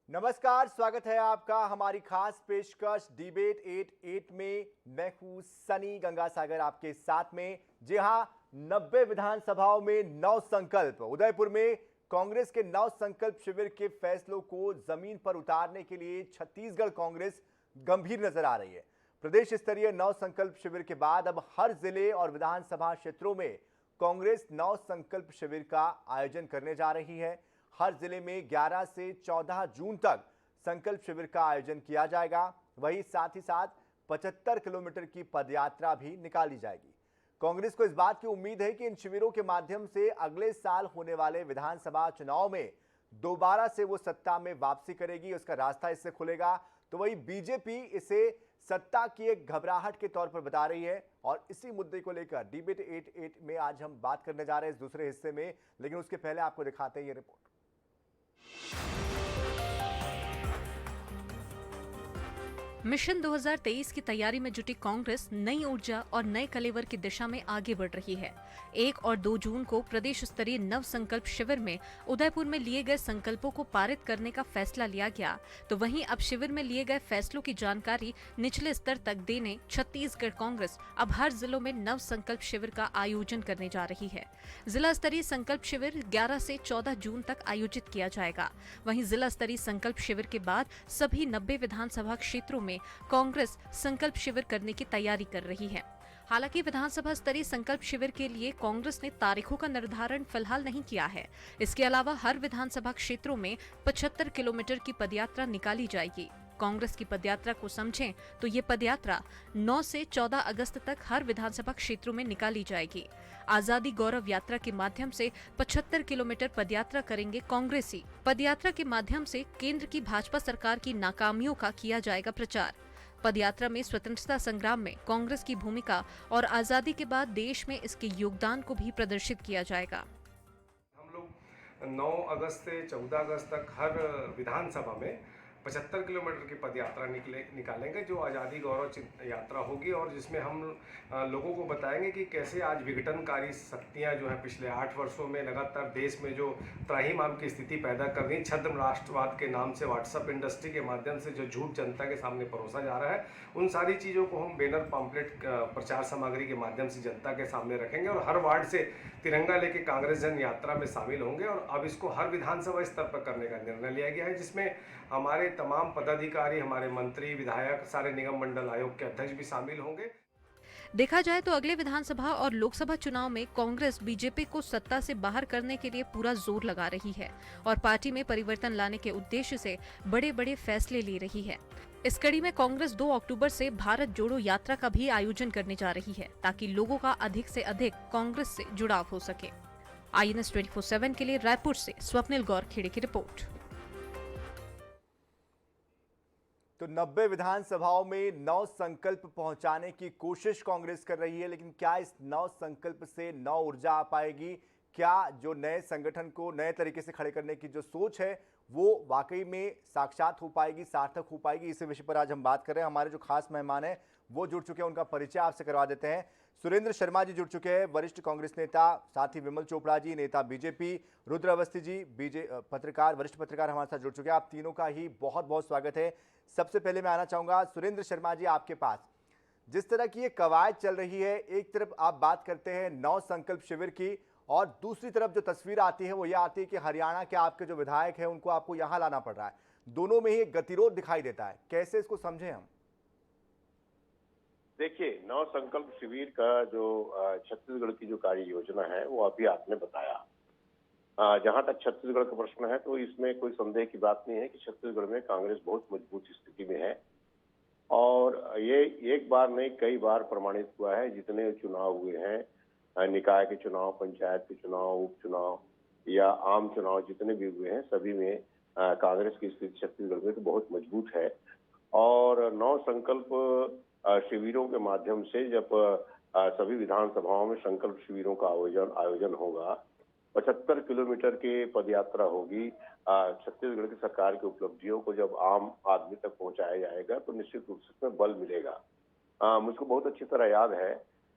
नमस्कार, स्वागत है आपका हमारी खास पेशकश डिबेट 88 में। मैं हूं सनी गंगासागर आपके साथ में। जी हां, 90 विधानसभाओं में 9 संकल्प। उदयपुर में कांग्रेस के 9 संकल्प शिविर के फैसलों को जमीन पर उतारने के लिए छत्तीसगढ़ कांग्रेस गंभीर नजर आ रही है। प्रदेश स्तरीय 9 संकल्प शिविर के बाद अब हर जिले और विधानसभा क्षेत्रों में कांग्रेस 9 संकल्प शिविर का आयोजन करने जा रही है। हर जिले में 11 से 14 जून तक संकल्प शिविर का आयोजन किया जाएगा। वहीं साथ ही साथ 75 किलोमीटर की पदयात्रा भी निकाली जाएगी। कांग्रेस को इस बात की उम्मीद है कि इन शिविरों के माध्यम से अगले साल होने वाले विधानसभा चुनाव में दोबारा से वो सत्ता में वापसी करेगी, उसका रास्ता इससे खुलेगा। तो वही बीजेपी इसे सत्ता की एक घबराहट के तौर पर बता रही है और इसी मुद्दे को लेकर डिबेट 88 में आज हम बात करने जा रहे हैं इस दूसरे हिस्से में। लेकिन उसके पहले आपको दिखाते हैं ये रिपोर्ट। मिशन 2023 की तैयारी में जुटी कांग्रेस नई ऊर्जा और नए कलेवर की दिशा में आगे बढ़ रही है। 1 और 2 जून को प्रदेश स्तरीय नव संकल्प शिविर में उदयपुर में लिए गए संकल्पों को पारित करने का फैसला लिया गया। तो वहीं अब शिविर में लिए गए फैसलों की जानकारी निचले स्तर तक देने छत्तीसगढ़ कांग्रेस अब हर जिलों में नव संकल्प शिविर का आयोजन करने जा रही है। जिला स्तरीय संकल्प शिविर 11 से 14 जून तक आयोजित किया जाएगा। वहीं जिला स्तरीय संकल्प शिविर के बाद सभी 90 विधानसभा क्षेत्रों में कांग्रेस संकल्प शिविर करने की तैयारी कर रही है। हालांकि विधानसभा स्तरीय संकल्प शिविर के लिए कांग्रेस ने तारीखों का निर्धारण फिलहाल नहीं किया है। इसके अलावा हर विधानसभा क्षेत्रों में 75 किलोमीटर की पदयात्रा निकाली जाएगी। कांग्रेस की पदयात्रा को समझें तो ये पदयात्रा 9 से 14 अगस्त तक हर विधानसभा क्षेत्रों में निकाली जाएगी। आजादी गौरव यात्रा के माध्यम से 75 किलोमीटर पदयात्रा करेंगे कांग्रेसी। पदयात्रा के माध्यम से केंद्र की भाजपा सरकार की नाकामियों का किया जाएगा प्रचार। पदयात्रा में स्वतंत्रता संग्राम में कांग्रेस की भूमिका और आजादी के बाद देश में इसके योगदान को भी प्रदर्शित किया जाएगा। हम लोग 9 अगस्त से 14 अगस्त तक हर विधानसभा में 75 किलोमीटर की पदयात्रा निकालेंगे, जो आज़ादी गौरव यात्रा होगी और जिसमें हम लोगों को बताएंगे कि कैसे आज विघटनकारी शक्तियां जो हैं पिछले 8 वर्षों में लगातार देश में जो त्राहिमाम की स्थिति पैदा कर रही, छद्म राष्ट्रवाद के नाम से व्हाट्सएप इंडस्ट्री के माध्यम से जो झूठ जनता के सामने परोसा जा रहा है, उन सारी चीज़ों को हम बैनर पम्पलेट प्रचार सामग्री के माध्यम से जनता के सामने रखेंगे और हर वार्ड से तिरंगा लेके कांग्रेस जन यात्रा में शामिल होंगे। और अब इसको हर विधानसभा स्तर पर करने का निर्णय लिया गया है, जिसमें हमारे तमाम पदाधिकारी, हमारे मंत्री, विधायक, सारे निगम मंडल आयोग के अध्यक्ष भी शामिल होंगे। देखा जाए तो अगले विधानसभा और लोकसभा चुनाव में कांग्रेस बीजेपी को सत्ता से बाहर करने के लिए पूरा जोर लगा रही है और पार्टी में परिवर्तन लाने के उद्देश्य से बड़े बड़े फैसले ले रही है। इस कड़ी में कांग्रेस 2 अक्टूबर से भारत जोड़ो यात्रा का भी आयोजन करने जा रही है, ताकि लोगों का अधिक से अधिक कांग्रेस से जुड़ाव हो सके। INS 24/7 के लिए रायपुर से स्वप्निल गौरखेड़े की रिपोर्ट। तो 90 विधानसभाओं में 9 संकल्प पहुंचाने की कोशिश कांग्रेस कर रही है, लेकिन क्या इस 9 संकल्प से 9 ऊर्जा आ पाएगी? क्या जो नए संगठन को नए तरीके से खड़े करने की जो सोच है वो वाकई में साक्षात हो पाएगी, सार्थक हो पाएगी? इसी विषय पर आज हम बात कर रहे हैं। हमारे जो खास मेहमान हैं वो जुड़ चुके हैं, उनका परिचय आपसे करवा देते हैं। सुरेंद्र शर्मा जी जुड़ चुके हैं, वरिष्ठ कांग्रेस नेता, साथ ही विमल चोपड़ा जी, नेता बीजेपी, रुद्र अवस्थी जी, पत्रकार, वरिष्ठ पत्रकार हमारे साथ जुड़ चुके हैं। आप तीनों का ही बहुत बहुत स्वागत है। सबसे पहले मैं आना चाहूंगा सुरेंद्र शर्मा जी आपके पास। जिस तरह की ये कवायद चल रही है, एक तरफ आप बात करते हैं 9 संकल्प शिविर की और दूसरी तरफ जो तस्वीर आती है वो ये आती है कि हरियाणा के आपके जो विधायक हैं उनको आपको यहां लाना पड़ रहा है। दोनों में ही एक गतिरोध दिखाई देता है, कैसे इसको समझें हम? देखिए, 9 संकल्प शिविर का जो छत्तीसगढ़ की जो कार्य योजना है वो अभी आपने बताया। जहां तक छत्तीसगढ़ का प्रश्न है तो इसमें कोई संदेह की बात नहीं है कि छत्तीसगढ़ में कांग्रेस बहुत मजबूत स्थिति में है और ये एक बार नहीं कई बार प्रमाणित हुआ है। जितने चुनाव हुए हैं, निकाय के चुनाव, पंचायत के चुनाव, उपचुनाव या आम चुनाव जितने भी हुए हैं, सभी में कांग्रेस की स्थिति छत्तीसगढ़ में तो बहुत मजबूत है। और 9 संकल्प शिविरों के माध्यम से जब सभी विधानसभाओं में संकल्प शिविरों का आयोजन होगा, 75 किलोमीटर की पदयात्रा होगी, छत्तीसगढ़ की सरकार की उपलब्धियों को जब आम आदमी तक पहुंचाया जाएगा तो निश्चित रूप से इसमें बल मिलेगा। मुझको बहुत अच्छी तरह याद है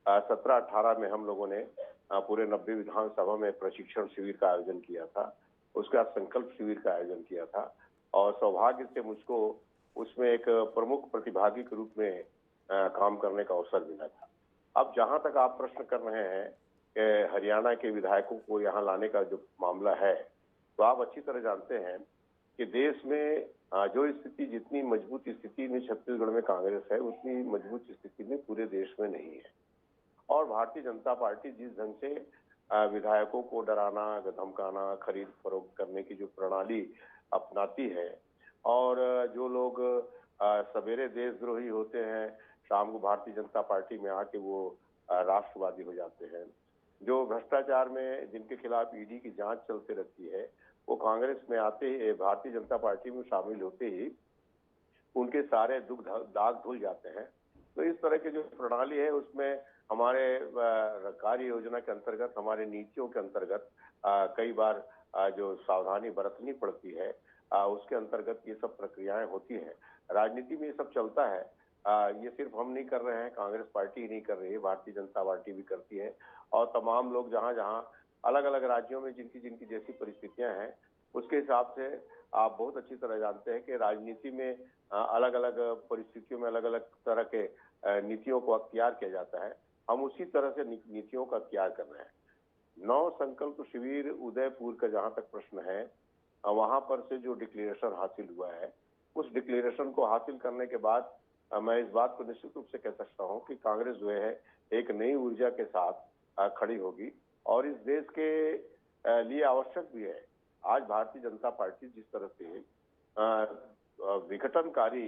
17-18 में हम लोगों ने पूरे 90 विधानसभा में प्रशिक्षण शिविर का आयोजन किया था, उसके बाद संकल्प शिविर का आयोजन किया था। और सौभाग्य से मुझको उसमें एक प्रमुख प्रतिभागी के रूप में काम करने का अवसर मिला था। अब जहां तक आप प्रश्न कर रहे हैं कि हरियाणा के विधायकों को यहाँ लाने का जो मामला है, तो आप अच्छी तरह जानते हैं कि देश में जो स्थिति, जितनी मजबूत स्थिति में छत्तीसगढ़ में कांग्रेस है, उतनी मजबूत स्थिति में पूरे देश में नहीं है। और भारतीय जनता पार्टी जिस ढंग से विधायकों को डराना, धमकाना, खरीद फरोख्त करने की जो प्रणाली अपनाती है, और जो लोग सवेरे देशद्रोही होते हैं, शाम को भारतीय जनता पार्टी में आके वो राष्ट्रवादी हो जाते हैं। जो भ्रष्टाचार में जिनके खिलाफ ईडी की जांच चलते रहती है, वो कांग्रेस में आते ही, भारतीय जनता पार्टी में शामिल होते ही उनके सारे दुख दाग धुल जाते हैं। तो इस तरह की जो प्रणाली है, उसमें हमारे कार्य योजना के अंतर्गत, हमारे नीतियों के अंतर्गत कई बार जो सावधानी बरतनी पड़ती है, उसके अंतर्गत ये सब प्रक्रियाएं होती हैं। राजनीति में ये सब चलता है। ये सिर्फ हम नहीं कर रहे हैं, कांग्रेस पार्टी ही नहीं कर रही है, भारतीय जनता पार्टी भी करती है। और तमाम लोग जहां जहां अलग अलग राज्यों में जिनकी जिनकी जैसी परिस्थितियां हैं, उसके हिसाब से आप बहुत अच्छी तरह जानते हैं कि राजनीति में अलग अलग परिस्थितियों में अलग अलग तरह के नीतियों को अख्तियार किया जाता है। हम उसी तरह से नीतियों का अख्तियार कर रहे हैं। 9 संकल्प शिविर उदयपुर का जहां तक प्रश्न है, वहां पर से जो डिक्लेरेशन हासिल हुआ है, उस डिक्लेरेशन को हासिल करने के बाद मैं इस बात को निश्चित रूप से कह सकता हूं कि कांग्रेस जो है एक नई ऊर्जा के साथ खड़ी होगी, और इस देश के लिए आवश्यक भी है। आज भारतीय जनता पार्टी जिस तरह से विघटनकारी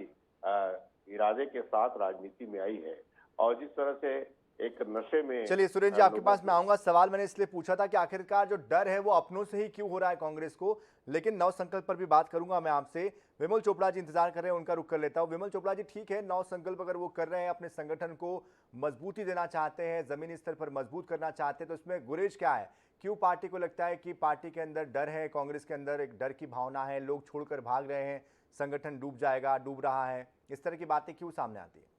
इरादे के साथ राजनीति में आई है, और जिस तरह से एक नशे में, चलिए सुरेंद्र जी, आपके पास मैं आऊंगा। सवाल मैंने इसलिए पूछा था कि आखिरकार जो डर है वो अपनों से ही क्यों हो रहा है कांग्रेस को, लेकिन 9 संकल्प पर भी बात करूंगा मैं आपसे। विमल चोपड़ा जी इंतजार कर रहे हैं, उनका रुख कर लेता हूं। विमल चोपड़ा जी, ठीक है, 9 संकल्प अगर वो कर रहे हैं, अपने संगठन को मजबूती देना चाहते हैं, जमीनी स्तर पर मजबूत करना चाहते हैं, तो इसमें गुरेज क्या है? क्यों पार्टी को लगता है कि पार्टी के अंदर डर है, कांग्रेस के अंदर एक डर की भावना है, लोग छोड़कर भाग रहे हैं, संगठन डूब जाएगा, डूब रहा है, इस तरह की बातें क्यों सामने आती है?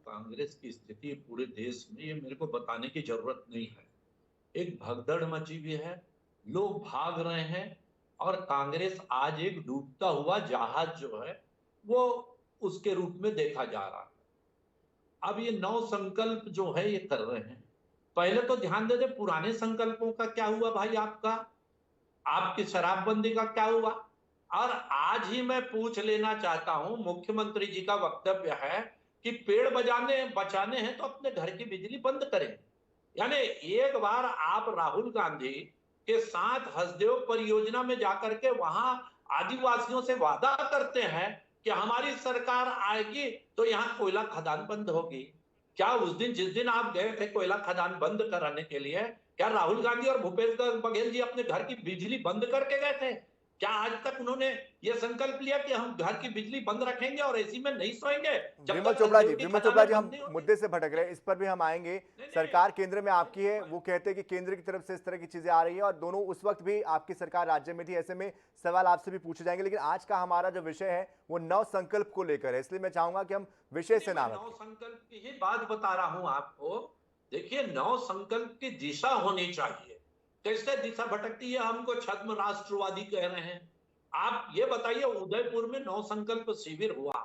कांग्रेस की स्थिति पूरे देश में, ये मेरे को बताने की जरूरत नहीं है। एक भगदड़ मची हुई है, लोग भाग रहे हैं, और कांग्रेस आज एक डूबता हुआ जहाज जो है वो उसके रूप में देखा जा रहा है। अब ये 9 संकल्प जो है ये कर रहे हैं। पहले तो ध्यान दे दे, पुराने संकल्पों का क्या हुआ भाई? आपकी शराबबंदी का क्या हुआ? और आज ही मैं पूछ लेना चाहता हूं, मुख्यमंत्री जी का वक्तव्य है कि पेड़ बचाने हैं तो अपने घर की बिजली बंद करें। यानी एक बार आप राहुल गांधी के साथ हसदेव परियोजना में जाकर के वहां आदिवासियों से वादा करते हैं कि हमारी सरकार आएगी तो यहाँ कोयला खदान बंद होगी। क्या उस दिन, जिस दिन आप गए थे कोयला खदान बंद कराने के लिए, क्या राहुल गांधी और भूपेश बघेल जी अपने घर की बिजली बंद करके गए थे? क्या आज तक उन्होंने ये संकल्प लिया कि हम घर की बिजली बंद रखेंगे और एसी में नहीं सोएंगे? विमल चोपड़ा जी, हम मुद्दे से भटक रहे हैं, इस पर भी हम आएंगे। सरकार केंद्र में आपकी है, वो कहते हैं कि केंद्र की तरफ से इस तरह की चीजें आ रही है, और दोनों उस वक्त भी आपकी सरकार राज्य में थी, ऐसे में सवाल आपसे भी पूछे जाएंगे। लेकिन आज का हमारा जो विषय है वो 9 संकल्प को लेकर है, इसलिए मैं चाहूंगा कि हम विषय से ना 9 संकल्प की ही बात बता रहा हूं आपको। देखिए, 9 संकल्प की दिशा होनी चाहिए। कैसे दिशा भटकती है? हमको छद्म राष्ट्रवादी कह रहे हैं। आप ये बताइए, उदयपुर में 9 संकल्प शिविर हुआ,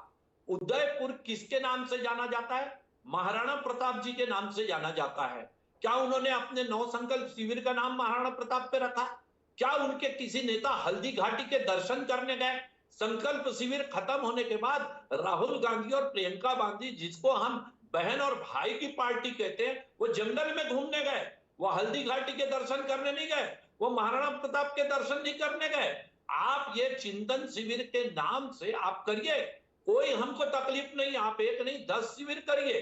उदयपुर किसके नाम से जाना जाता है? महाराणा प्रताप जी के नाम से जाना जाता है। क्या उन्होंने अपने 9 संकल्प शिविर का नाम महाराणा प्रताप पे रखा? क्या उनके किसी नेता हल्दी घाटी के दर्शन करने गए? संकल्प शिविर खत्म होने के बाद राहुल गांधी और प्रियंका गांधी, जिसको हम बहन और भाई की पार्टी कहते हैं, वो जंगल में घूमने गए। वो हल्दी घाटी के दर्शन करने नहीं गए, वो महाराणा प्रताप के दर्शन नहीं करने गए। आप ये चिंतन शिविर के नाम से आप करिए, कोई हमको तकलीफ नहीं। आप 1 नहीं 10 शिविर करिए,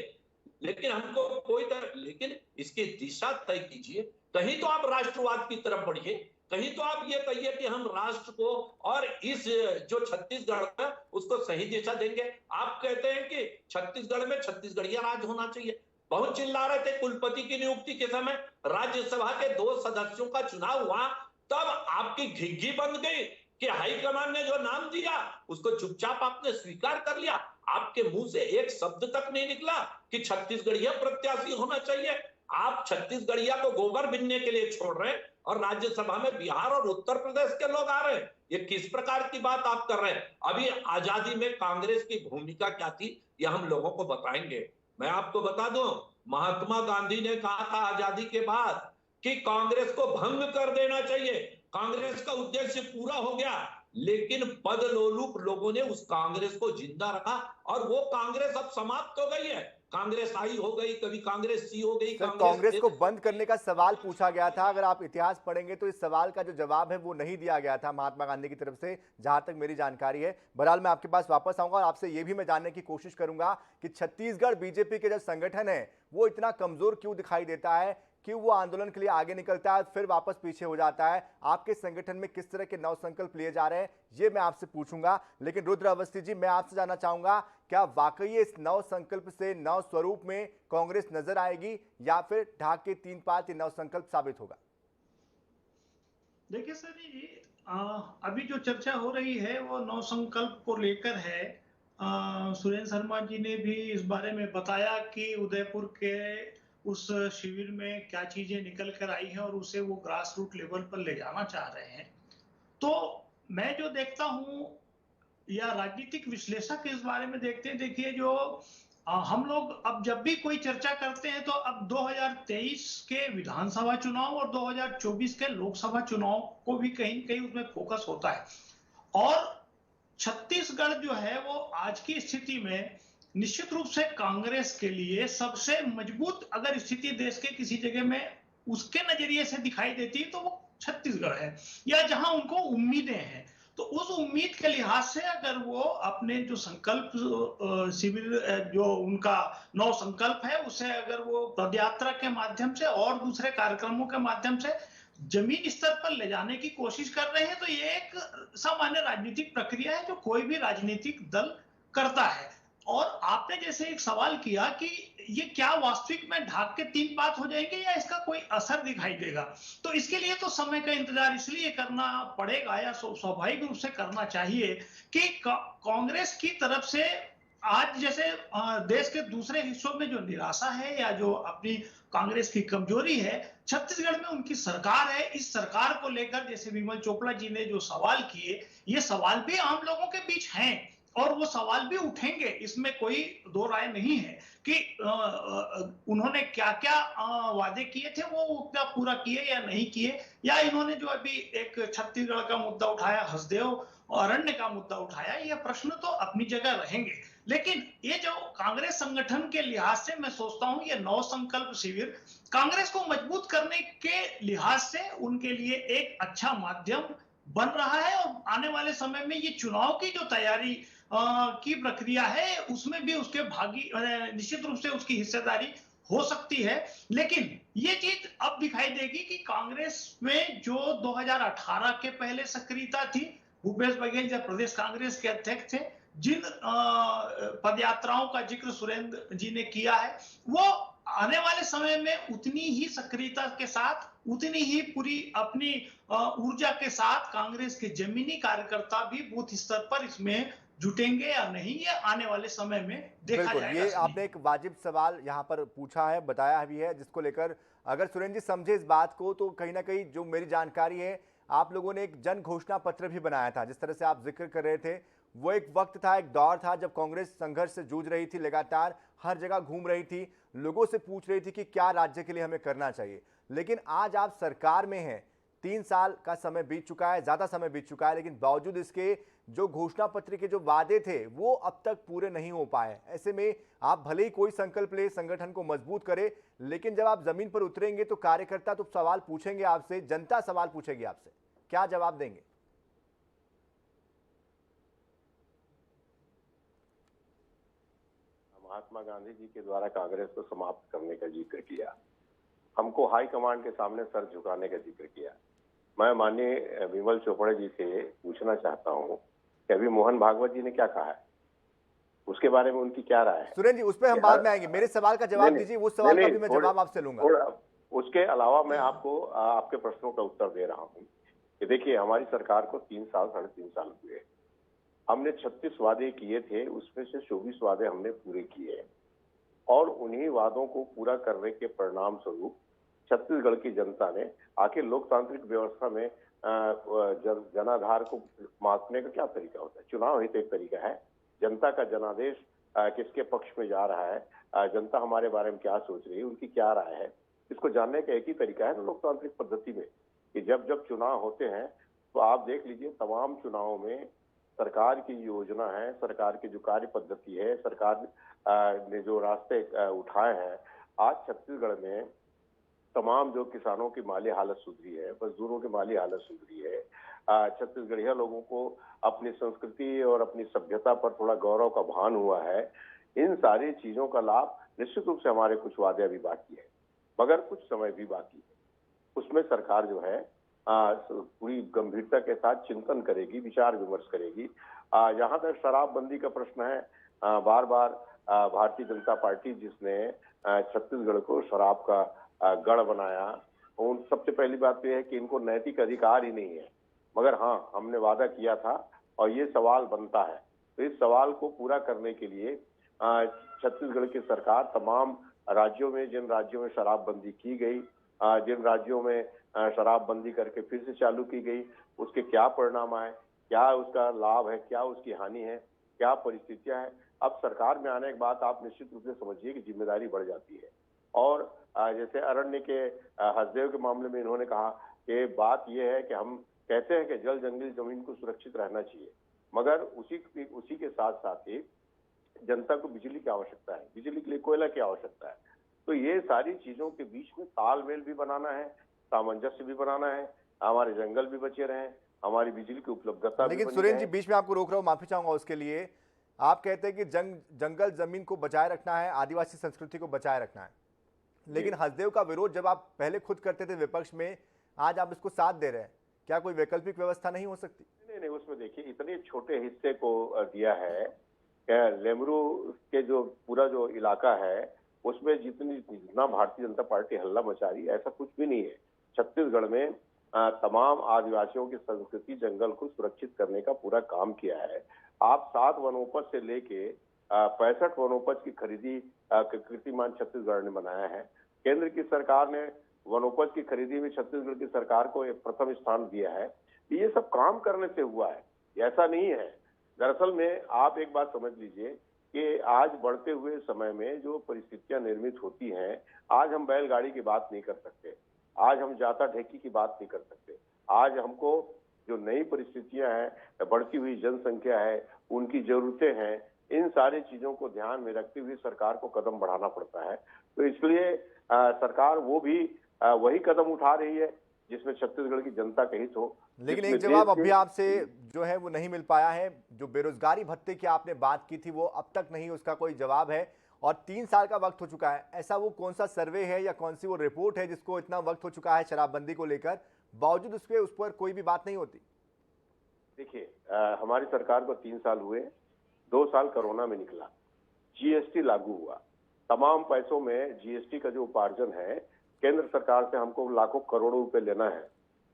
लेकिन हमको लेकिन इसकी दिशा तय कीजिए। कहीं तो आप राष्ट्रवाद की तरफ बढ़िए, कहीं तो आप ये कहिए कि हम राष्ट्र को और इस जो छत्तीसगढ़ है उसको सही दिशा देंगे। आप कहते हैं कि छत्तीसगढ़ में छत्तीसगढ़िया राज होना चाहिए। बहुत चिल्ला रहे थे कुलपति की नियुक्ति के समय, राज्यसभा के 2 सदस्यों का चुनाव हुआ, तब आपकी घिघी बंद गई कि हाईकमान ने जो नाम दिया उसको चुपचाप आपने स्वीकार कर लिया। आपके मुंह से एक शब्द तक नहीं निकला कि छत्तीसगढ़िया प्रत्याशी होना चाहिए। आप छत्तीसगढ़िया को गोबर बीनने के लिए छोड़ रहे हैं और राज्यसभा में बिहार और उत्तर प्रदेश के लोग आ रहे हैं। ये किस प्रकार की बात आप कर रहे हैं? अभी आजादी में कांग्रेस की भूमिका क्या थी, ये हम लोगों को बताएंगे। मैं आपको बता दूं, महात्मा गांधी ने कहा था आजादी के बाद कि कांग्रेस को भंग कर देना चाहिए। कांग्रेस का उद्देश्य पूरा हो गया, लेकिन पदलोलुप लोगों ने उस कांग्रेस को जिंदा रखा और वो कांग्रेस अब समाप्त हो गई है। कांग्रेस आई हो गई, कभी कांग्रेस सी हो गई, सर, कांग्रेस को बंद करने का सवाल पूछा गया था। अगर आप इतिहास पढ़ेंगे तो इस सवाल का जो जवाब है वो नहीं दिया गया था महात्मा गांधी की तरफ से, जहां तक मेरी जानकारी है। बहरहाल मैं आपके पास वापस आऊंगा और आपसे ये भी मैं जानने की कोशिश करूंगा कि छत्तीसगढ़ बीजेपी के जो संगठन है वो इतना कमजोर क्यों दिखाई देता है, क्यों वो आंदोलन के लिए आगे निकलता है फिर वापस पीछे हो जाता है। आपके संगठन में किस तरह के नव संकल्प लिए जा रहे हैं ये मैं आपसे पूछूंगा। लेकिन रुद्र अवस्थी जी, मैं आपसे जानना चाहूंगा, क्या वाकई इस नव संकल्प से नव स्वरूप में कांग्रेस नजर आएगी या फिर ढाक के तीन पात नव संकल्प साबित होगा? देखिए सर, ये अभी जो चर्चा हो रही है वो नव संकल्प को लेकर है। सुरेंद्र शर्मा जी ने भी इस बारे में बताया कि उदयपुर के उस शिविर में क्या चीजें निकल कर आई हैं और उसे वो ग्रास रूट लेवल पर ले जाना चाह रहे हैं। तो मैं जो देखता हूं, या राजनीतिक विश्लेषक इस बारे में देखते हैं, देखिए जो हम लोग अब जब भी कोई चर्चा करते हैं तो अब 2023 के विधानसभा चुनाव और 2024 के लोकसभा चुनाव को भी कहीं न कहीं उसमें फोकस होता है। और छत्तीसगढ़ जो है वो आज की स्थिति में निश्चित रूप से कांग्रेस के लिए सबसे मजबूत अगर स्थिति देश के किसी जगह में उसके नजरिए से दिखाई देती है तो वो छत्तीसगढ़ है, या जहां उनको उम्मीदें हैं। तो उस उम्मीद के लिहाज से अगर वो अपने जो संकल्प शिविर जो उनका नौ संकल्प है उसे अगर वो पदयात्रा के माध्यम से और दूसरे कार्यक्रमों के माध्यम से जमीन स्तर पर ले जाने की कोशिश कर रहे हैं, तो ये एक सामान्य राजनीतिक प्रक्रिया है जो कोई भी राजनीतिक दल करता है। और आपने जैसे एक सवाल किया कि ये क्या वास्तविक में ढाक के तीन बात हो जाएंगे या इसका कोई असर दिखाई देगा, तो इसके लिए तो समय का इंतजार इसलिए करना पड़ेगा या स्वाभाविक रूप से करना चाहिए कि कांग्रेस की तरफ से आज जैसे देश के दूसरे हिस्सों में जो निराशा है या जो अपनी कांग्रेस की कमजोरी है, छत्तीसगढ़ में उनकी सरकार है। इस सरकार को लेकर जैसे विमल चोपड़ा जी ने जो सवाल किए, ये सवाल भी आम लोगों के बीच हैं और वो सवाल भी उठेंगे, इसमें कोई दो राय नहीं है कि उन्होंने क्या क्या वादे किए थे वो उतना पूरा किए या नहीं किए, या इन्होंने जो अभी एक छत्तीसगढ़ का मुद्दा उठाया, हसदेव अरण्य का मुद्दा उठाया, ये प्रश्न तो अपनी जगह रहेंगे। लेकिन ये जो कांग्रेस संगठन के लिहाज से मैं सोचता हूं ये नौ संकल्प शिविर कांग्रेस को मजबूत करने के लिहाज से उनके लिए एक अच्छा माध्यम बन रहा है। और आने वाले समय में ये चुनाव की जो तैयारी की प्रक्रिया है उसमें भी उसके भागी निश्चित रूप से उसकी हिस्सेदारी हो सकती है। लेकिन ये चीज अब दिखाई देगी कि कांग्रेस में जो 2018 के पहले सक्रियता थी, भूपेश बघेल जब प्रदेश कांग्रेस के अध्यक्ष थे, जिन पदयात्राओं का जिक्र सुरेंद्र जी ने किया है, वो आने वाले समय में उतनी ही सक्रियता के साथ, उतनी ही पूरी अपनी ऊर्जा के साथ कांग्रेस के जमीनी कार्यकर्ता भी बूथ स्तर पर इसमें जुटेंगे या नहीं, ये आने वाले समय में देखा जाएगा। ये आपने एक वाजिब सवाल यहाँ पर पूछा है, बताया भी है, जिसको लेकर अगर सुरेंद्र जी समझे इस बात को तो कहीं ना कहीं जो मेरी जानकारी है, आप लोगों ने एक जन घोषणा पत्र भी बनाया था। जिस तरह से आप जिक्र कर रहे थे, वो एक वक्त था, एक दौर था जब कांग्रेस संघर्ष से जूझ रही थी, लगातार हर जगह घूम रही थी, लोगों से पूछ रही थी कि क्या राज्य के लिए हमें करना चाहिए। लेकिन आज आप सरकार में हैं, 3 साल का समय बीत चुका है, ज्यादा समय बीत चुका है, लेकिन बावजूद इसके जो घोषणा पत्र के जो वादे थे वो अब तक पूरे नहीं हो पाए। ऐसे में आप भले ही कोई संकल्प ले, संगठन को मजबूत करे, लेकिन जब आप जमीन पर उतरेंगे तो कार्यकर्ता तो सवाल पूछेंगे आपसे, जनता सवाल पूछेगी आपसे, क्या जवाब देंगे? महात्मा गांधी जी के द्वारा कांग्रेस को समाप्त करने का जिक्र किया, हमको हाई कमांड के सामने सर झुकाने का जिक्र किया। मैं माननीय विमल चोपड़ा जी से पूछना चाहता हूं कि अभी मोहन भागवत जी ने क्या कहा है, उसके बारे में उनकी क्या राय है? सुरेंद्र जी, उस पर हम बाद में आएंगे, मेरे सवाल का जवाब दीजिए, उस सवाल का भी मैं जवाब आपसे लूंगा। उसके अलावा मैं आपको आपके प्रश्नों का उत्तर दे रहा हूँ कि देखिए, हमारी सरकार को 3 साल 3.5 साल हुए, हमने 36 वादे किए थे, उसमें से 24 वादे हमने पूरे किए। और उन्हीं वादों को पूरा करने के परिणाम स्वरूप छत्तीसगढ़ की जनता ने आखिर लोकतांत्रिक व्यवस्था में जनाधार को मापने का क्या तरीका होता है? चुनाव ही तो एक तरीका है। जनता का जनादेश किसके पक्ष में जा रहा है, जनता हमारे बारे में क्या सोच रही है, उनकी क्या राय है, इसको जानने का एक ही तरीका है ना लोकतांत्रिक पद्धति में, कि जब जब चुनाव होते हैं तो आप देख लीजिए तमाम चुनावों में सरकार की योजना है, सरकार की जो कार्य पद्धति है, सरकार ने जो रास्ते उठाए हैं, आज छत्तीसगढ़ में तमाम जो किसानों की माली हालत सुधरी है, मजदूरों की माली हालत सुधरी है, छत्तीसगढ़िया लोगों को अपनी संस्कृति और अपनी सभ्यता पर थोड़ा गौरव का भान हुआ है। इन सारी चीजों का लाभ निश्चित रूप से हमारे कुछ वादे अभी बाकी है, मगर कुछ समय भी बाकी है। उसमें सरकार जो है पूरी गंभीरता के साथ चिंतन करेगी, विचार विमर्श करेगी। जहां तक शराबबंदी का प्रश्न है, बार बार भारतीय जनता पार्टी जिसने छत्तीसगढ़ को शराब का गढ़ बनाया, उन सबसे पहली बात तो यह है कि इनको नैतिक अधिकार ही नहीं है, मगर हाँ हमने वादा किया था और ये सवाल बनता है। तो इस सवाल को पूरा करने के लिए छत्तीसगढ़ की सरकार तमाम राज्यों में, जिन राज्यों में शराबबंदी की गई, जिन राज्यों में शराबबंदी करके फिर से चालू की गई, उसके क्या परिणाम आए, क्या उसका लाभ है, क्या उसकी हानि है, क्या परिस्थितियां हैं। अब सरकार में आने के बाद आप निश्चित रूप से समझिए कि जिम्मेदारी बढ़ जाती है। और जैसे अरण्य के हसदेव के मामले में इन्होंने कहा कि बात यह है कि हम कहते हैं कि जल जंगली जमीन को सुरक्षित रहना चाहिए, मगर उसी के साथ साथ ही जनता को बिजली की आवश्यकता है, बिजली के लिए कोयला की आवश्यकता है। तो ये सारी चीजों के बीच में तालमेल भी बनाना है, सामंजस्य भी बनाना है, हमारे जंगल भी बचे रहें, हमारी बिजली की उपलब्धता। लेकिन सुरेंद्र जी, बीच में आपको रोक रहा हूँ, माफी चाहूंगा उसके लिए। आप कहते हैं कि जंगल जमीन को बचाए रखना है, आदिवासी संस्कृति को बचाए रखना है, लेकिन हसदेव का विरोध जब आप पहले खुद करते थे विपक्ष में, आज आप इसको साथ दे रहे हैं, क्या कोई वैकल्पिक व्यवस्था नहीं हो सकती? नहीं, उसमें देखिए इतने छोटे हिस्से को दिया है, लेमरू के जो पूरा जो इलाका है उसमें जितना भारतीय जनता पार्टी हल्ला मचा रही है, ऐसा कुछ भी नहीं है। छत्तीसगढ़ में तमाम आदिवासियों की संस्कृति, जंगल को सुरक्षित करने का पूरा काम किया है। आप 7 वनोपज से लेके 65 वनोपज की खरीदी कीर्तिमान छत्तीसगढ़ ने बनाया है। केंद्र की सरकार ने वनोपज की खरीदी में छत्तीसगढ़ की सरकार को एक प्रथम स्थान दिया है। ये सब काम करने से हुआ है, ऐसा नहीं है। दरअसल में आप एक बात समझ लीजिए कि आज बढ़ते हुए समय में जो परिस्थितियां निर्मित होती हैं, आज हम बैलगाड़ी की बात नहीं कर सकते, आज हम जाता ढेकी की बात नहीं कर सकते। आज हमको जो नई परिस्थितियां हैं, बढ़ती हुई जनसंख्या है, उनकी जरूरतें हैं, इन सारी चीजों को ध्यान में रखते हुए सरकार को कदम बढ़ाना पड़ता है। तो इसलिए सरकार वो भी वही कदम उठा रही है जिसमें छत्तीसगढ़ की जनता का हित हो। लेकिन एक जवाब अभी आपसे जो है वो नहीं मिल पाया है। जो बेरोजगारी भत्ते की आपने बात की थी वो अब तक नहीं उसका कोई जवाब है, और 3 साल का वक्त हो चुका है। ऐसा वो कौन सा सर्वे है या कौन सी वो रिपोर्ट है जिसको इतना वक्त हो चुका है शराबबंदी को लेकर, बावजूद उसके उस पर कोई भी बात नहीं होती? देखिए, हमारी सरकार को 3 साल हुए, 2 साल कोरोना में निकला, जीएसटी लागू हुआ, तमाम पैसों में जीएसटी का जो उपार्जन है केंद्र सरकार से हमको लाखों करोड़ों रुपए लेना है,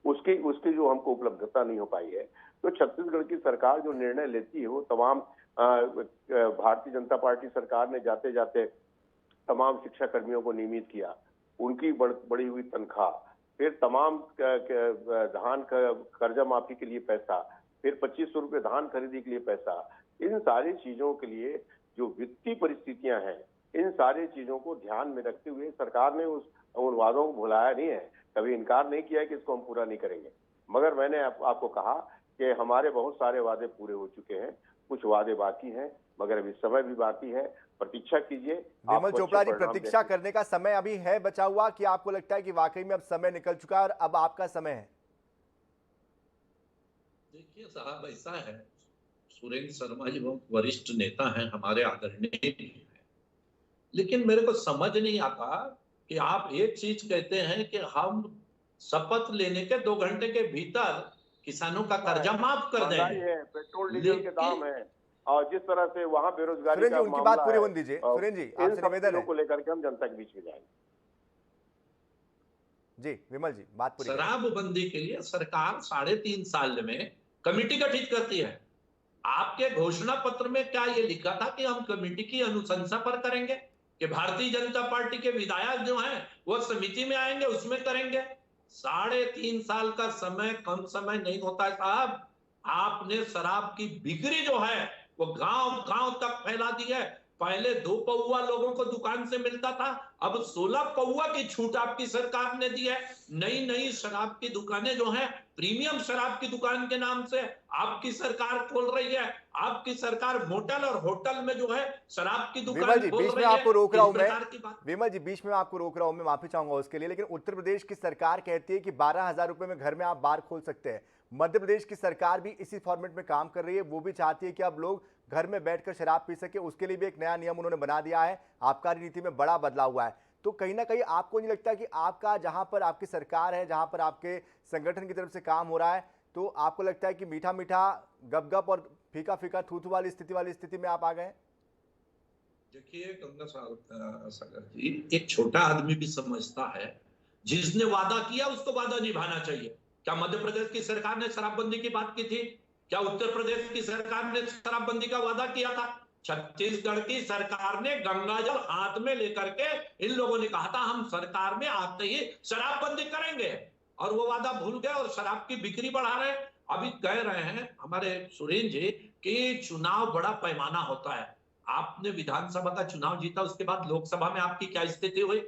उसकी जो हमको उपलब्धता नहीं हो पाई है। तो छत्तीसगढ़ की सरकार जो निर्णय लेती है वो तमाम भारतीय जनता पार्टी सरकार ने जाते जाते तमाम शिक्षा कर्मियों को नियमित किया, उनकी बढ़ी हुई तनख्वाह, फिर तमाम धान कर्जा माफी के लिए पैसा, फिर 2500 रुपये धान खरीदी के लिए पैसा, इन सारी चीजों के लिए जो वित्तीय परिस्थितियां हैं, इन सारी चीजों को ध्यान में रखते हुए सरकार ने उन वादों को भुलाया नहीं है, कभी इनकार नहीं किया कि इसको हम पूरा नहीं करेंगे। मगर मैंने आपको कहा कि हमारे बहुत सारे वादे पूरे हो चुके हैं, कुछ वादे बाकी हैं, मगर अभी समय भी बाकी है, प्रतीक्षा कीजिए। विमल चोपड़ा जी, प्रतीक्षा करने का समय अभी है बचा हुआ कि आपको लगता है कि वाकई में अब समय निकल चुका है और अब आपका समय है? देखिए साहब, ऐसा है, सुरेंद्र शर्मा जी बहुत वरिष्ठ नेता हैं, हमारे आदरणीय हैं, लेकिन मेरे को समझ नहीं आता कि आप एक चीज कहते हैं कि हम शपथ लेने के 2 घंटे के भीतर किसानों का कर्जा माफ कर देंगे, पेट्रोल डीजल के दाम है, और जिस तरह से वहां बेरोजगारी का उनकी बात पूरी होने दीजिए। सुरेंद्र जी, आपसे निवेदन है को लेकर के हम जनता के बीच में जाएंगे। जी विमल जी, बात पूरी। शराबबंदी के लिए सरकार 3.5 साल में कमेटी गठित करती है। आपके घोषणा पत्र में क्या ये लिखा था कि हम कमेटी की अनुशंसा पर करेंगे? कि भारतीय जनता पार्टी के विधायक जो हैं वो समिति में आएंगे, उसमें करेंगे। 3.5 साल का समय कम समय नहीं होता है साहब। आपने शराब की बिक्री जो है वो गांव गांव तक फैला दी है। पहले 2 पौवा लोगों को दुकान से मिलता था, अब 16 पौवा की छूट आपकी सरकार ने दी है। नई नई शराब की दुकानें जो हैं, प्रीमियम शराब की दुकान के नाम से आपकी सरकार खोल रही है। आपकी सरकार मोटल और होटल में जो है शराब की विमल दुकान जी, खोल बीच में रही है। आपको रोक रहा हूं इस मैं। प्रकार की बात विमल जी, बीच में आपको रोक रहा हूं मैं, माफी चाहूंगा उसके लिए। लेकिन उत्तर प्रदेश की सरकार कहती है कि 12,000 रुपए में घर में आप बार खोल सकते हैं। मध्य प्रदेश की सरकार भी इसी फॉर्मेट में काम कर रही है। वो भी चाहती है कि अब लोग घर में बैठकर शराब पी सके। उसके लिए भी एक नया नियम उन्होंने बना दिया है। आबकारी नीति में बड़ा बदलाव हुआ है। तो कहीं ना कहीं आपको नहीं लगता कि आपका, जहां पर आपकी सरकार है, जहां पर आपके संगठन की तरफ से काम हो रहा है, तो आपको लगता है कि मीठा मीठा गप और फीका फीका थूथू वाली स्थिति में आप आ गए? देखिए गंगा सागर जी, एक छोटा आदमी भी समझता है, जिसने वादा किया उसको वादा निभाना चाहिए। क्या मध्य प्रदेश की सरकार ने शराबबंदी की बात की थी? क्या उत्तर प्रदेश की सरकार ने शराबबंदी का वादा किया था? छत्तीसगढ़ की सरकार ने गंगाजल हाथ में लेकर के इन लोगों ने कहा था हम सरकार में आते ही शराबबंदी करेंगे, और वो वादा भूल गए और शराब की बिक्री बढ़ा रहे हैं। अभी कह रहे हैं हमारे सुरेंद्र जी कि चुनाव बड़ा पैमाना होता है। आपने विधानसभा का चुनाव जीता, उसके बाद लोकसभा में आपकी क्या स्थिति हुई?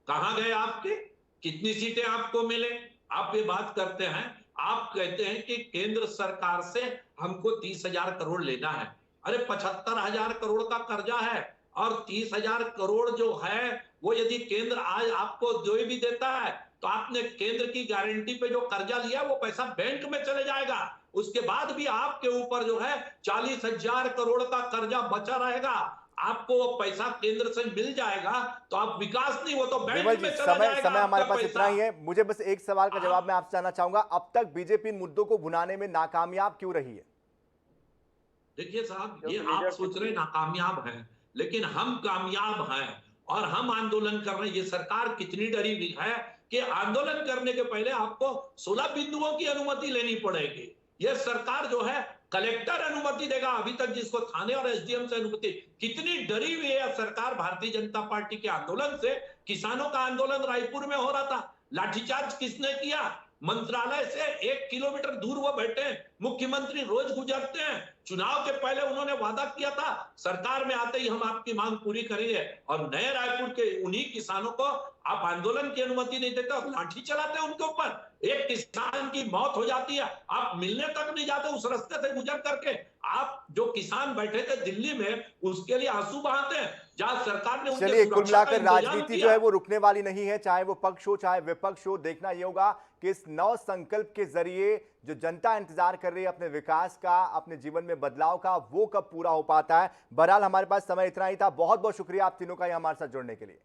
कहां गए आपके? कितनी सीटें आपको मिले? आप ये बात करते हैं, आप कहते हैं कि केंद्र सरकार से हमको 30,000 करोड़ लेना है। अरे 75,000 करोड़ का कर्जा है, और 30,000 करोड़ जो है वो यदि केंद्र आज आपको जो भी देता है तो आपने केंद्र की गारंटी पे जो कर्जा लिया वो पैसा बैंक में चले जाएगा। उसके बाद भी आपके ऊपर जो है 40,000 करोड़ का कर्जा बचा रहेगा। आपको वो पैसा केंद्र से मिल जाएगा तो आप विकास नहीं, वो तो विमल बैंक जी, में चला जाएगा समय हमारे आपका पास इतना पैसा। ही है। मुझे बस एक सवाल का जवाब मैं आपसे जानना चाहूंगा, अब तक बीजेपी इन मुद्दों को भुनाने में नाकामयाब क्यों रही है? देखिए साहब, ये क्योंकि आप लीडरशिप सोच रहे नहीं है। नाकामयाब हैं, लेकिन हम कामयाब हैं और हम आंदोलन कर रहे हैं। ये सरकार कितनी डरी हुई है कि आंदोलन करने के पहले आपको 16 बिंदुओं की अनुमति लेनी पड़ेगी। ये सरकार जो है कलेक्टर अनुमति देगा, अभी तक जिसको थाने और एसडीएम से अनुमति। कितनी डरी हुई है सरकार भारतीय जनता पार्टी के आंदोलन से। किसानों का आंदोलन रायपुर में हो रहा था, लाठीचार्ज किसने किया? मंत्रालय से 1 किलोमीटर दूर वो बैठे हैं, मुख्यमंत्री रोज गुजरते हैं। चुनाव के पहले उन्होंने वादा किया था सरकार में आते ही हम आपकी मांग पूरी करेंगे, और नए रायपुर के उन्हीं किसानों को आप आंदोलन की अनुमति नहीं देते और लाठी चलाते हैं उनके ऊपर। एक किसान की मौत हो जाती है, आप मिलने तक नहीं जाते उस रास्ते से गुजर करके। आप जो किसान बैठे थे दिल्ली में उसके लिए आंसू बहाते हैं, जहां सरकार ने उनके चलिए, कुल सुरक्षा का मिलाकर इंतजाम राजनीति किया। जो है वो रुकने वाली नहीं है, चाहे वो पक्ष हो चाहे विपक्ष हो। देखना ये होगा कि इस नव संकल्प के जरिए जो जनता इंतजार कर रही है अपने विकास का, अपने जीवन में बदलाव का, वो कब पूरा हो पाता है। बहरहाल हमारे पास समय इतना ही था। बहुत बहुत शुक्रिया आप तीनों का यहाँ हमारे साथ जुड़ने के लिए।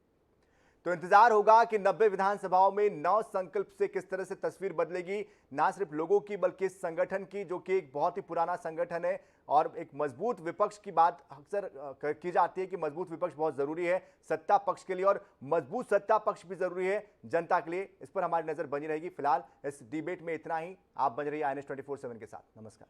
तो इंतजार होगा कि 90 विधानसभाओं में नव संकल्प से किस तरह से तस्वीर बदलेगी, ना सिर्फ लोगों की बल्कि इस संगठन की, जो कि एक बहुत ही पुराना संगठन है। और एक मजबूत विपक्ष की बात अक्सर की जाती है कि मजबूत विपक्ष बहुत जरूरी है सत्ता पक्ष के लिए, और मजबूत सत्ता पक्ष भी जरूरी है जनता के लिए। इस पर हमारी नजर बनी रहेगी। फिलहाल इस डिबेट में इतना ही। आप बन रही INS 24/7 के साथ। नमस्कार।